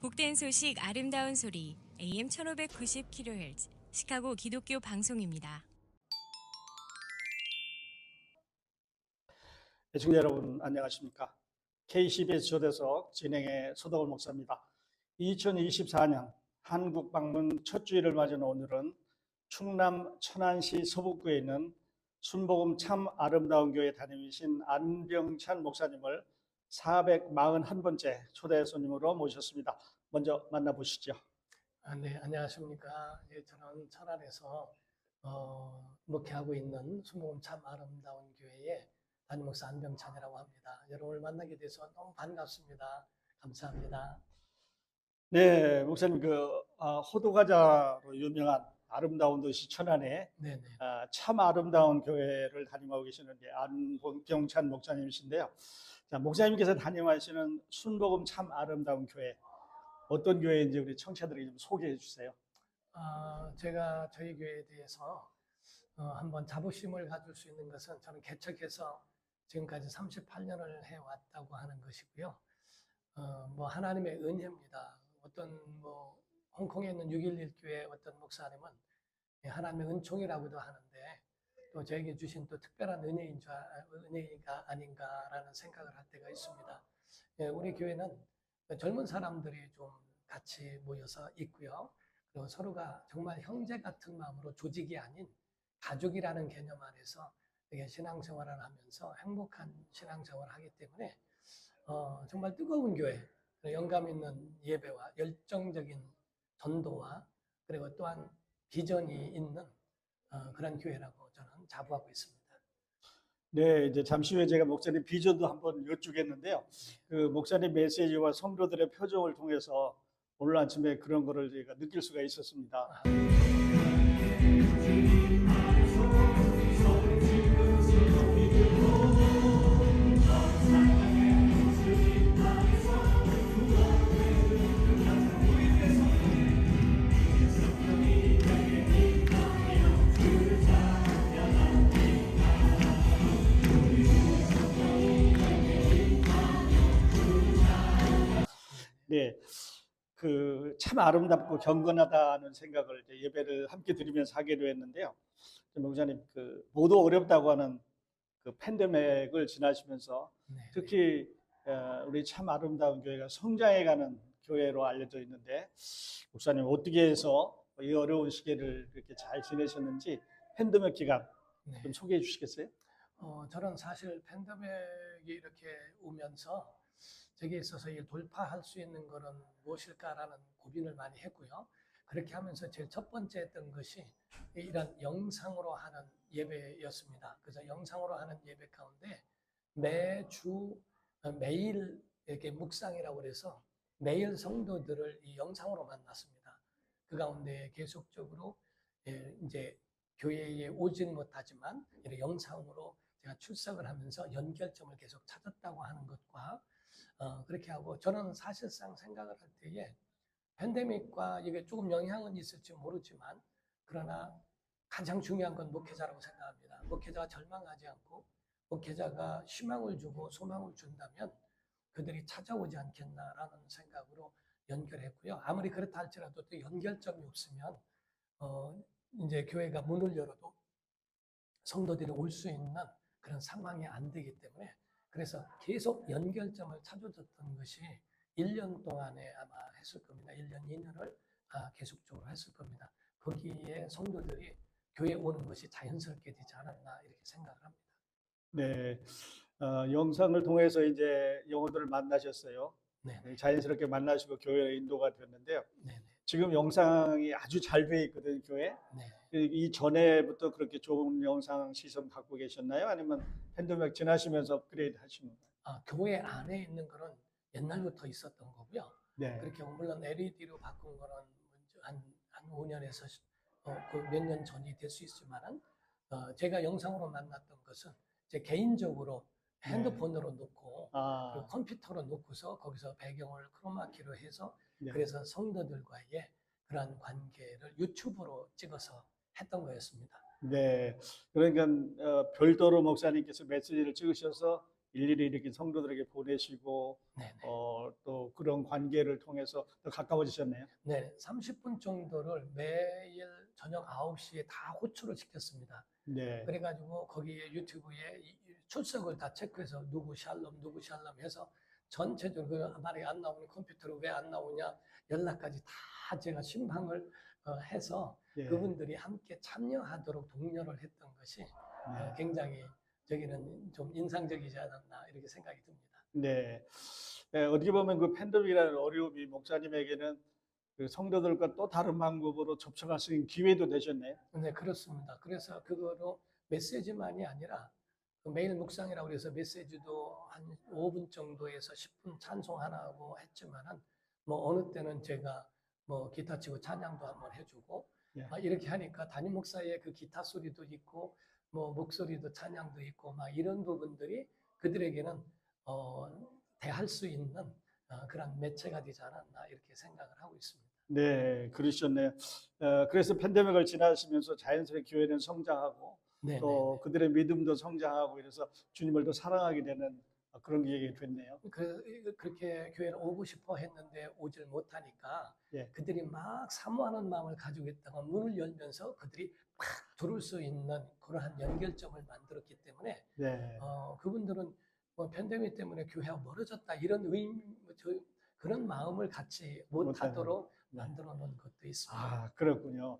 복된 소식 아름다운 소리 AM 1590kHz 시카고 기독교 방송입니다. 애청자 여러분 안녕하십니까? KCBS 초대석 진행의 서덕원 목사입니다. 2024년 한국 방문 첫 주일을 맞은 오늘은 충남 천안시 서북구에 있는 순복음 참 아름다운 교회 담임이신 안병찬 목사님을 441번째 초대 손님으로 모셨습니다. 먼저 만나보시죠. 네, 안녕하십니까. 저는 천안에서 목회하고 있는 순복음 참 아름다운 교회의 담임 목사 안병찬이라고 합니다. 여러분을 만나게 돼서 너무 반갑습니다. 감사합니다. 네, 목사님 호두과자로 유명한 아름다운 도시 천안에 네네. 참 아름다운 교회를 담임하고 계시는데 안병찬 목사님이신데요. 자, 목사님께서 담임하시는 순복음 참 아름다운 교회 어떤 교회인지 우리 청취자들에게 좀 소개해 주세요. 제가 저희 교회에 대해서 한번 자부심을 가질 수 있는 것은 저는 개척해서 지금까지 38년을 해왔다고 하는 것이고요. 뭐 하나님의 은혜입니다. 어떤 홍콩에 있는 611 교회 어떤 목사님은 하나님의 은총이라고도 하는데 또 저에게 주신 또 특별한 은혜가 아닌가라는 생각을 할 때가 있습니다. 우리 교회는 젊은 사람들이 좀 같이 모여서 있고요. 그리고 서로가 정말 형제 같은 마음으로 조직이 아닌 가족이라는 개념 안에서 되게 신앙생활을 하면서 행복한 신앙생활을 하기 때문에 정말 뜨거운 교회, 영감 있는 예배와 열정적인 전도와 그리고 또한 비전이 있는 그런 교회라고 저는 자부하고 있습니다. 네, 이제 잠시 후에 제가 목사님 비전도 한번 여쭈겠는데요. 그 목사님 메시지와 성도들의 표정을 통해서 오늘 아침에 그런 거를 저희가 느낄 수가 있었습니다. 네, 참 아름답고 경건하다는 생각을 이제 예배를 함께 드리면서 하기로 했는데요. 목사님 모두 어렵다고 하는 팬데믹을 지나시면서 네. 특히 우리 참 아름다운 교회가 성장해가는 교회로 알려져 있는데 목사님 어떻게 해서 이 어려운 시기를 이렇게 잘 지내셨는지 팬데믹 기간 네. 좀 소개해 주시겠어요? 저는 사실 팬데믹이 이렇게 오면서 저기에 있어서 돌파할 수 있는 것은 무엇일까라는 고민을 많이 했고요. 그렇게 하면서 제일 첫 번째 했던 것이 이런 영상으로 하는 예배였습니다. 그래서 영상으로 하는 예배 가운데 매주 매일 이렇게 묵상이라고 그래서 매일 성도들을 이 영상으로 만났습니다. 그 가운데 계속적으로 이제 교회에 오진 못하지만 이렇게 영상으로 제가 출석을 하면서 연결점을 계속 찾았다고 하는 것과 그렇게 하고 저는 사실상 생각을 할 때에 팬데믹과 이게 조금 영향은 있을지 모르지만 그러나 가장 중요한 건 목회자라고 생각합니다. 목회자가 절망하지 않고 목회자가 희망을 주고 소망을 준다면 그들이 찾아오지 않겠나라는 생각으로 연결했고요. 아무리 그렇다 할지라도 또 연결점이 없으면 이제 교회가 문을 열어도 성도들이 올 수 있는 그런 상황이 안 되기 때문에 그래서 계속 연결점을 찾아줬던 것이 1년 동안에 아마 했을 겁니다. 1년, 2년을 계속적으로 했을 겁니다. 거기에 성도들이 교회에 오는 것이 자연스럽게 되지 않았나 이렇게 생각을 합니다. 네, 영상을 통해서 이제 영혼들을 만나셨어요. 네. 자연스럽게 만나시고 교회에 인도가 됐는데요. 네. 지금 영상이 아주 잘 돼 있거든요, 교회. 네. 이 전에부터 그렇게 좋은 영상 시선 갖고 계셨나요? 아니면 팬데믹 지나시면서 업그레이드 하신 건가요? 교회 안에 있는 거는 옛날부터 있었던 거고요. 네. 그렇게 물론 LED로 바꾼 거는 한 5년에서 몇 년 전이 될 수 있지만은 제가 영상으로 만났던 것은 제 개인적으로 핸드폰으로 놓고 그리고 컴퓨터로 놓고서 거기서 배경을 크로마키로 해서 네. 그래서 성도들과의 그런 관계를 유튜브로 찍어서 했던 거였습니다. 네. 그러니까 별도로 목사님께서 메시지를 찍으셔서 일일이 이렇게 성도들에게 보내시고 네네. 또 그런 관계를 통해서 더 가까워지셨네요. 네, 30분 정도를 매일 저녁 9시에 다 호출을 시켰습니다. 네, 그래가지고 거기에 유튜브에 출석을 다 체크해서 누구 샬롬 해서 전체적으로 그 말이 안 나오니 컴퓨터로 왜 안 나오냐 연락까지 다 제가 심방을 해서 예, 그분들이 함께 참여하도록 독려를 했던 것이 네. 굉장히 저기는 좀 인상적이지 않았나 이렇게 생각이 듭니다. 네. 네, 어떻게 보면 그 팬덤이라는 어려움이 목사님에게는 그 성도들과 또 다른 방법으로 접촉할 수 있는 기회도 되셨네요. 네, 그렇습니다. 그래서 그거로 메시지만이 아니라 그 매일 묵상이라고 해서 메시지도 한 5분 정도에서 10분 찬송하라고 했지만은 뭐 어느 때는 제가 뭐 기타 치고 찬양도 한번 해주고 예. 막 이렇게 하니까 담임 목사의 그 기타 소리도 있고 뭐 목소리도 찬양도 있고 막 이런 부분들이 그들에게는 대할 수 있는 그런 매체가 되지 않았나 이렇게 생각을 하고 있습니다. 네, 그러셨네요. 그래서 팬데믹을 지나시면서 자연스레 교회는 성장하고 네, 네, 또 그들의 믿음도 성장하고 이래서 주님을 더 사랑하게 되는 그런 계획이 됐네요. 그렇게 교회를 오고 싶어 했는데 오질 못하니까 예, 그들이 막 사모하는 마음을 가지고 있다가 문을 열면서 그들이 팍 들어올 수 있는 그러한 연결점을 만들었기 때문에 네, 그분들은 뭐 팬데믹 때문에 교회와 멀어졌다 이런 그런 마음을 갖지 못하도록 네. 만들어 놓은 것도 있습니다. 아, 그렇군요.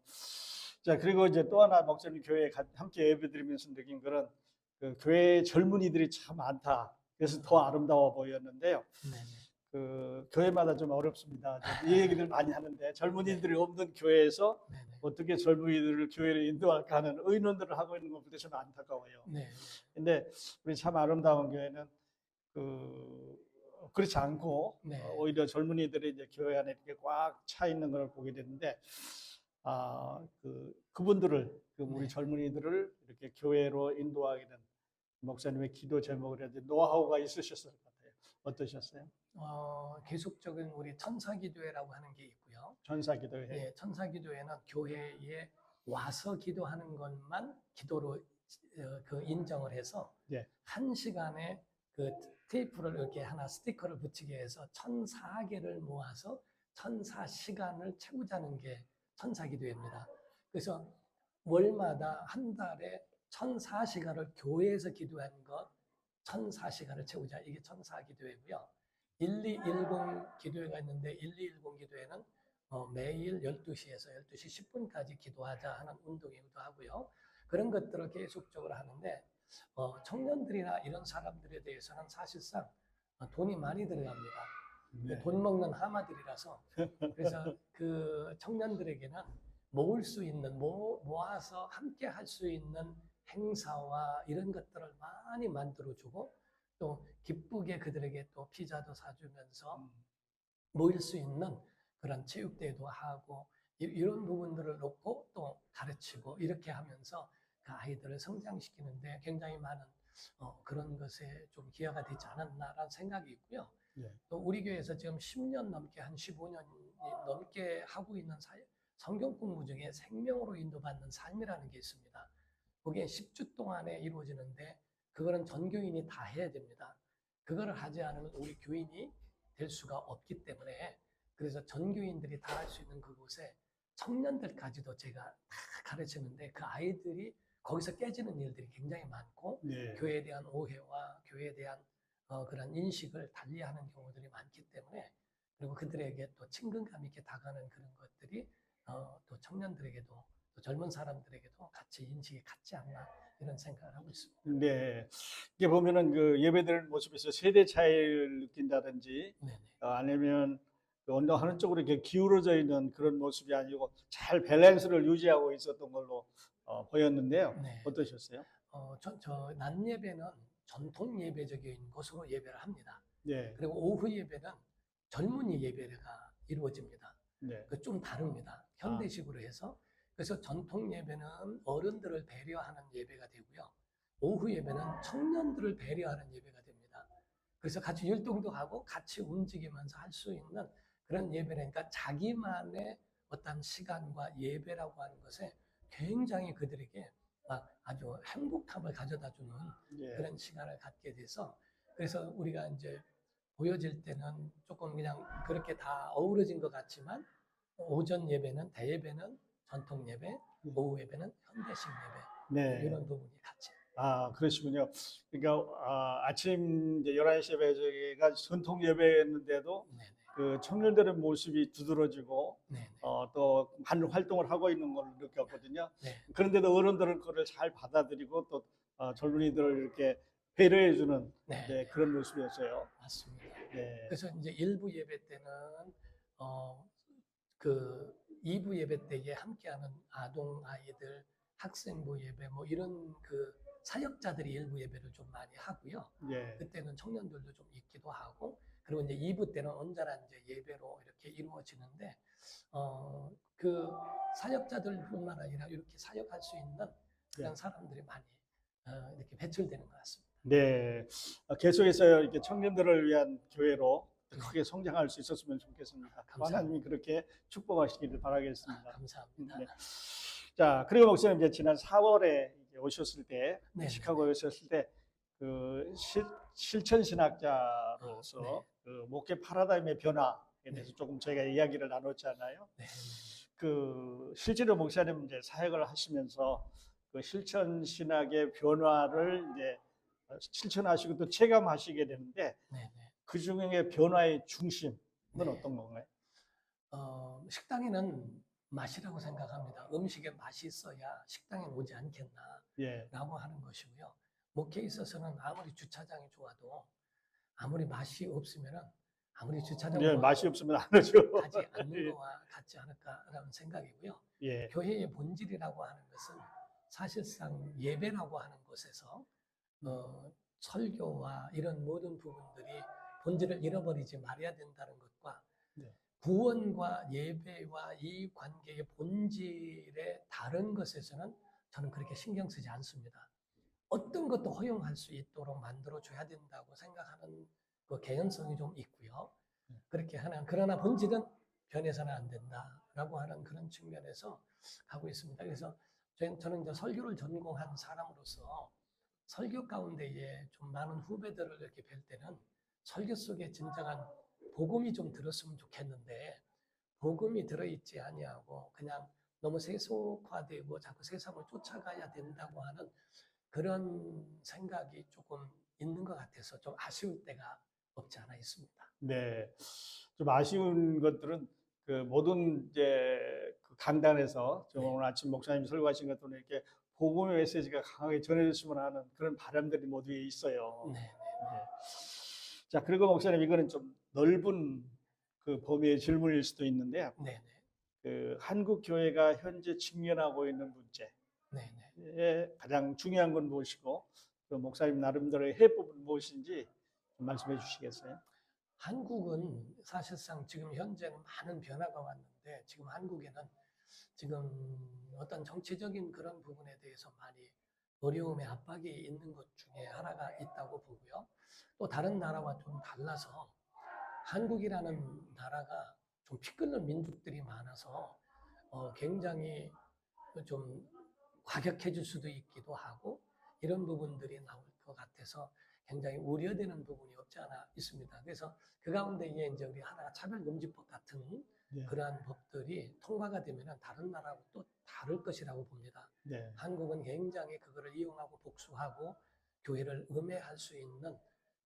자, 그리고 이제 또 하나 목사님 교회에 함께 예배드리면서 느낀 그런 그 교회 젊은이들이 참 많다. 그래서 더 아름다워 보였는데요. 네네. 그 교회마다 좀 어렵습니다. 이 얘기들 많이 하는데 젊은이들이 없는 교회에서 네네. 어떻게 젊은이들을 교회를 인도할까 하는 의논들을 하고 있는 것보다 좀 안타까워요. 네. 근데 우리 참 아름다운 교회는 그렇지 않고 네. 오히려 젊은이들이 이제 교회 안에 이렇게 꽉 차 있는 걸 보게 되는데 그분들을 우리 네. 젊은이들을 이렇게 교회로 인도하게 된 목사님의 기도 제목을 해야 노하우가 있으셨을 것 같아요. 어떠셨어요? 계속적인 우리 천사기도회라고 하는 게 있고요. 전사 기도회. 예, 천사기도회는 교회에 와서 기도하는 것만 기도로 그 인정을 해서 예. 1시간에 그 테이프를 이렇게 하나 스티커를 붙이게 해서 1004개를 모아서 1004시간을 채우자는 게 천사기도회입니다. 그래서 월마다 한 달에 1004시간을 교회에서 기도한 것 1004시간을 채우자. 이게 천사기도회고요. 1210 기도회가 있는데 1210 기도회는 매일 12시에서 12시 10분까지 기도하자 하는 운동이기도 하고요. 그런 것들을 계속적으로 하는데 청년들이나 이런 사람들에 대해서는 사실상 돈이 많이 들어갑니다. 네. 돈 먹는 하마들이라서 그래서 그 청년들에게는 모을 수 있는 모아서 함께 할 수 있는 행사와 이런 것들을 많이 만들어주고 또 기쁘게 그들에게 또 피자도 사주면서 모일 수 있는 그런 체육대회도 하고 이런 부분들을 놓고 또 가르치고 이렇게 하면서 그 아이들을 성장시키는데 굉장히 많은 그런 것에 좀 기여가 되지 않았나라는 생각이 있고요. 예. 또 우리 교회에서 지금 10년 넘게 한 15년 넘게 하고 있는 성경 공부 중에 생명으로 인도받는 삶이라는 게 있습니다. 그게 10주 동안에 이루어지는데 그거는 전교인이 다 해야 됩니다. 그거를 하지 않으면 우리 교인이 될 수가 없기 때문에 그래서 전교인들이 다 할 수 있는 그곳에 청년들까지도 제가 다 가르치는데 그 아이들이 거기서 깨지는 일들이 굉장히 많고 네. 교회에 대한 오해와 교회에 대한 그런 인식을 달리하는 경우들이 많기 때문에 그리고 그들에게 또 친근감 있게 다가가는 그런 것들이 또 청년들에게도 또 젊은 사람들에게도 같이 인식이 같지 않나 이런 생각을 하고 있습니다. 네. 이게 보면은 그 예배드리는 모습에서 세대 차이를 느낀다든지 네네. 아니면 어느 하는 쪽으로 이렇게 기울어져 있는 그런 모습이 아니고 잘 밸런스를 유지하고 있었던 걸로 보였는데요. 네. 어떠셨어요? 낮 예배는 전통 예배적인 것으로 예배를 합니다. 네. 그리고 오후 예배는 젊은이 예배가 이루어집니다. 네. 좀 다릅니다. 현대식으로 해서. 그래서 전통 예배는 어른들을 배려하는 예배가 되고요. 오후 예배는 청년들을 배려하는 예배가 됩니다. 그래서 같이 율동도 하고 같이 움직이면서 할 수 있는 그런 예배니까 자기만의 어떤 시간과 예배라고 하는 것에 굉장히 그들에게 아주 행복함을 가져다 주는 예. 그런 시간을 갖게 돼서 그래서 우리가 이제 보여질 때는 조금 그냥 그렇게 다 어우러진 것 같지만 오전 예배는 대예배는 전통 예배, 오후 예배는 현대식 예배 네. 이런 부분이 같이. 아, 그러시군요. 그러니까 아침 이제 11시 예배가 전통 예배였는데도 네네. 그 청년들의 모습이 두드러지고 네네. 또 많은 활동을 하고 있는 걸 느꼈거든요. 네. 그런데도 어른들은 그걸 잘 받아들이고 또 젊은이들을 이렇게 배려해주는 네. 그런 모습이었어요. 맞습니다. 네, 그래서 이제 일부 예배 때는 어, 그 2부 예배 때에 함께하는 아동 아이들 학생부 예배 뭐 이런 그 사역자들이 일부 예배를 좀 많이 하고요. 예, 그때는 청년들도 좀 있기도 하고 그리고 이제 2부 때는 언제나 이제 예배로 이렇게 이루어지는데 그 사역자들뿐만 아니라 이렇게 사역할 수 있는 그런 예. 사람들이 많이 이렇게 배출되는 것 같습니다. 네. 계속해서 이렇게 청년들을 위한 교회로 네. 크게 성장할 수 있었으면 좋겠습니다. 감사합니다. 하나님이 그렇게 축복하시기를 바라겠습니다. 감사합니다. 네. 자, 그리고 목사님 이제 지난 4월에 오셨을 때 네, 시카고에 오셨을 때 그 실천 신학자로서 네. 그 목회 파라다임의 변화에 대해서 네. 조금 저희가 이야기를 나눴잖아요. 네. 그 실제로 목사님 이제 사역을 하시면서 그 실천 신학의 변화를 이제 실천하시고 또 체감하시게 되는데 네. 그 중에 변화의 중심은 네. 어떤 건가요? 식당에는 맛이라고 생각합니다. 음식에 맛이 있어야 식당에 오지 않겠나라고 예, 하는 것이고요. 목회에 있어서는 아무리 주차장이 좋아도 아무리 맛이 없으면은 아무리 주차장이 예, 좋아도 맛이 없으면 안 하죠. 가지 않는 거와 같지 않을까라는 생각이고요. 예, 교회의 본질이라고 하는 것은 사실상 예배라고 하는 것에서 설교와 이런 모든 부분들이 본질을 잃어버리지 말아야 된다는 것과 네. 구원과 예배와 이 관계의 본질에 다른 것에서는 저는 그렇게 신경 쓰지 않습니다. 어떤 것도 허용할 수 있도록 만들어줘야 된다고 생각하는 그 개연성이 좀 있고요. 그렇게 하는, 그러나 본질은 변해서는 안 된다라고 하는 그런 측면에서 가고 있습니다. 그래서 저는 이제 설교를 전공한 사람으로서 설교 가운데에 좀 많은 후배들을 이렇게 뵐 때는 설교 속에 진정한 복음이 좀 들었으면 좋겠는데 복음이 들어있지 아니하고 그냥 너무 세속화되고 자꾸 세상을 쫓아가야 된다고 하는 그런 생각이 조금 있는 것 같아서 좀 아쉬울 때가 없지 않아 있습니다. 네. 좀 아쉬운 것들은 그 모든 이제 그 강단에서 좀 네. 오늘 아침 목사님이 설교하신 것들은 이렇게 복음의 메시지가 강하게 전해졌으면 하는 그런 바람들이 모두에 있어요. 네. 네. 자, 그리고 목사님 이거는 좀 넓은 그 범위의 질문일 수도 있는데요. 네. 그 한국 교회가 현재 직면하고 있는 문제에 네. 가장 중요한 건 무엇이고 그 목사님 나름대로의 해법은 무엇인지 좀 말씀해 주시겠어요? 한국은 사실상 지금 현재는 많은 변화가 왔는데 지금 한국에는 지금 어떤 정치적인 그런 부분에 대해서 많이 어려움의 압박이 있는 것 중에 하나가 있다고 보고요. 또 다른 나라와 좀 달라서 한국이라는 나라가 좀 피 끓는 민족들이 많아서 굉장히 좀 과격해질 수도 있기도 하고 이런 부분들이 나올 것 같아서 굉장히 우려되는 부분이 없지 않아 있습니다. 그래서 그 가운데 이제 우리 하나가 차별금지법 같은 네. 그러한 법들이 통과가 되면 다른 나라하고 또 다를 것이라고 봅니다. 네. 한국은 굉장히 그거를 이용하고 복수하고 교회를 음해할 수 있는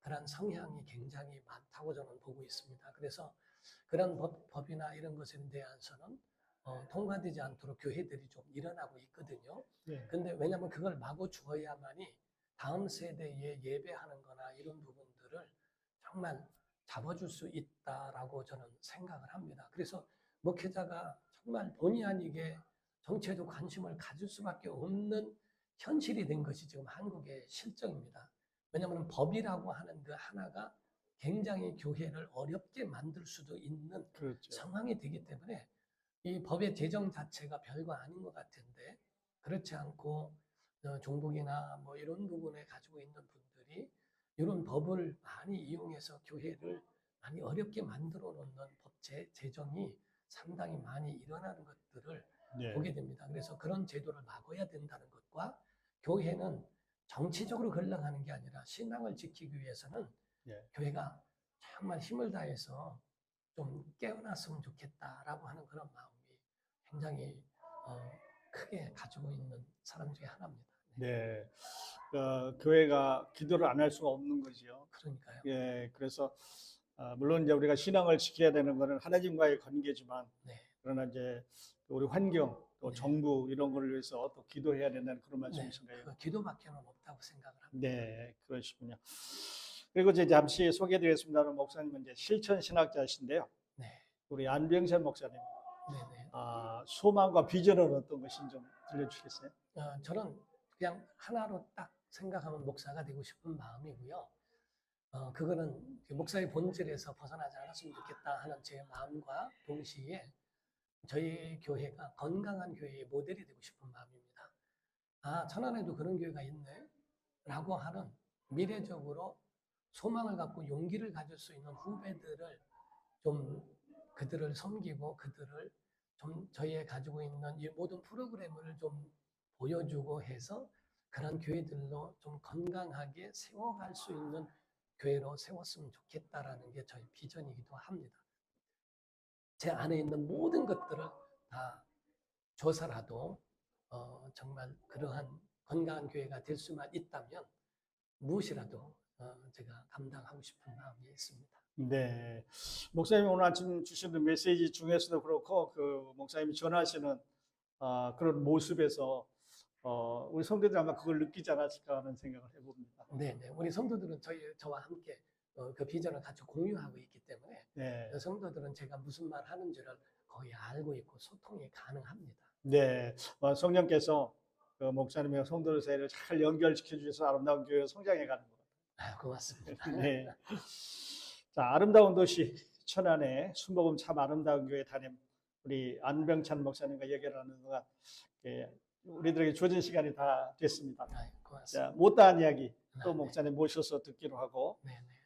그런 성향이 굉장히 많다고 저는 보고 있습니다. 그래서 그런 법이나 이런 것에 대해서는 통과되지 않도록 교회들이 좀 일어나고 있거든요. 네. 근데 왜냐하면 그걸 마구 주어야만이 다음 세대에 예배하는 거나 이런 부분들을 정말 잡아줄 수 있다라고 저는 생각을 합니다. 그래서 목회자가 정말 본의 아니게 정치에도 관심을 가질 수밖에 없는 현실이 된 것이 지금 한국의 실정입니다. 왜냐하면 법이라고 하는 그 하나가 굉장히 교회를 어렵게 만들 수도 있는 그렇죠. 상황이 되기 때문에 이 법의 제정 자체가 별거 아닌 것 같은데 그렇지 않고 종북이나 뭐 이런 부분에 가지고 있는 분들이 이런 법을 많이 이용해서 교회를 많이 어렵게 만들어 놓는 법 제정이 상당히 많이 일어나는 것들을 네. 보게 됩니다. 그래서 그런 제도를 막아야 된다는 것과 교회는 정치적으로 흘러가는 게 아니라 신앙을 지키기 위해서는 예. 교회가 정말 힘을 다해서 좀 깨어났으면 좋겠다라고 하는 그런 마음이 굉장히 크게 가지고 있는 사람 중에 하나입니다. 네. 교회가 기도를 안 할 수가 없는 거지요. 그러니까요. 예, 그래서 물론 이제 우리가 신앙을 지켜야 되는 것은 하나님과의 관계지만, 네. 그러나 이제 우리 환경 또 네. 정부 이런 걸 위해서 또 기도해야 된다는 그런 네. 말씀이신가요? 그 기도밖에는 없다고 생각을 합니다. 네, 그러시군요. 그리고 이제 잠시 소개드리겠습니다는 목사님은 이제 실천 신학자이신데요. 네. 우리 안병찬 목사님, 네네. 소망과 비전은 어떤 것인지 좀 들려주시겠어요? 저는 그냥 하나로 딱 생각하면 목사가 되고 싶은 마음이고요. 그거는 목사의 본질에서 벗어나지 않았으면 좋겠다 하는 제 마음과 동시에 저희 교회가 건강한 교회의 모델이 되고 싶은 마음입니다. 천안에도 그런 교회가 있네 라고 하는 미래적으로 소망을 갖고 용기를 가질 수 있는 후배들을 좀 그들을 섬기고 그들을 좀 저희의 가지고 있는 이 모든 프로그램을 좀 보여주고 해서 그런 교회들로 좀 건강하게 세워갈 수 있는 교회로 세웠으면 좋겠다라는 게 저희 비전이기도 합니다. 제 안에 있는 모든 것들을 다 줘서라도 정말 그러한 건강한 교회가 될 수만 있다면 무엇이라도 제가 감당하고 싶은 마음이 있습니다. 네, 목사님 오늘 아침 주시는 메시지 중에서도 그렇고 그 목사님이 전하시는 그런 모습에서 우리 성도들 아마 그걸 느끼지 않았을까 하는 생각을 해봅니다. 네. 우리 성도들은 저와 함께 그 비전을 같이 공유하고 있기 때문에 네, 성도들은 제가 무슨 말 하는지를 거의 알고 있고 소통이 가능합니다. 네, 성령께서 그 목사님의 성도들 사이를 잘 연결시켜 주셔서 아름다운 교회가 성장해 가는 것 고맙습니다. 같아요. 네. 자, 아름다운 도시 천안의 순복음 참 아름다운 교회 담임 우리 안병찬 목사님과 얘기를 하는 동안 우리들에게 주어진 시간이 다 됐습니다. 고맙습니다. 자, 못다한 이야기 또 네. 목사님 모셔서 듣기로 하고 네네.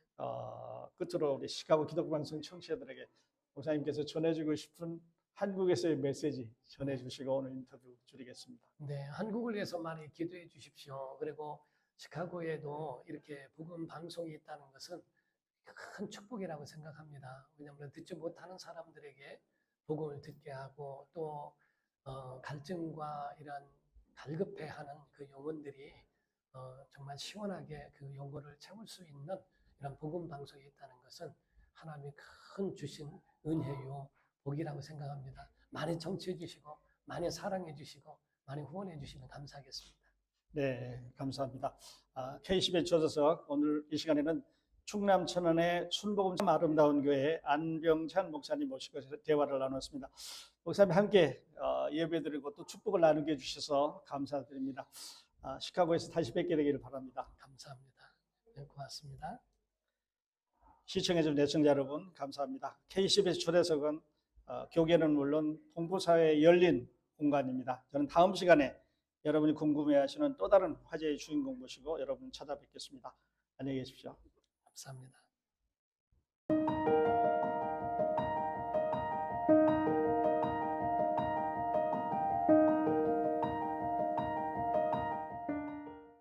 끝으로 우리 시카고 기독교 방송 청취자들에게 목사님께서 전해주고 싶은 한국에서의 메시지 전해주시고 오늘 인터뷰 줄이겠습니다. 네, 한국을 위해서 많이 기도해 주십시오. 그리고 시카고에도 이렇게 복음 방송이 있다는 것은 큰 축복이라고 생각합니다. 왜냐하면 듣지 못하는 사람들에게 복음을 듣게 하고 또 갈증과 이런 갈급해하는 그 영혼들이 정말 시원하게 그 영혼을 채울 수 있는 이런 복음 방송이 있다는 것은 하나님이 큰 주신 은혜요 복이라고 생각합니다. 많이 청취해 주시고 많이 사랑해 주시고 많이 후원해 주시면 감사하겠습니다. 네, 감사합니다. K10의 조서석 오늘 이 시간에는 충남 천안의 순복음 참 아름다운 교회 안병찬 목사님 모시고 대화를 나눴습니다. 목사님 함께 예배드리고 또 축복을 나누게 해주셔서 감사드립니다. 시카고에서 다시 뵙게 되기를 바랍니다. 감사합니다. 네, 고맙습니다. 시청해준 애청자 여러분 감사합니다. K10의 초대석은 교계는 물론 동부사회의 열린 공간입니다. 저는 다음 시간에 여러분이 궁금해하시는 또 다른 화제의 주인공 모시고 여러분 찾아뵙겠습니다. 안녕히 계십시오. 감사합니다.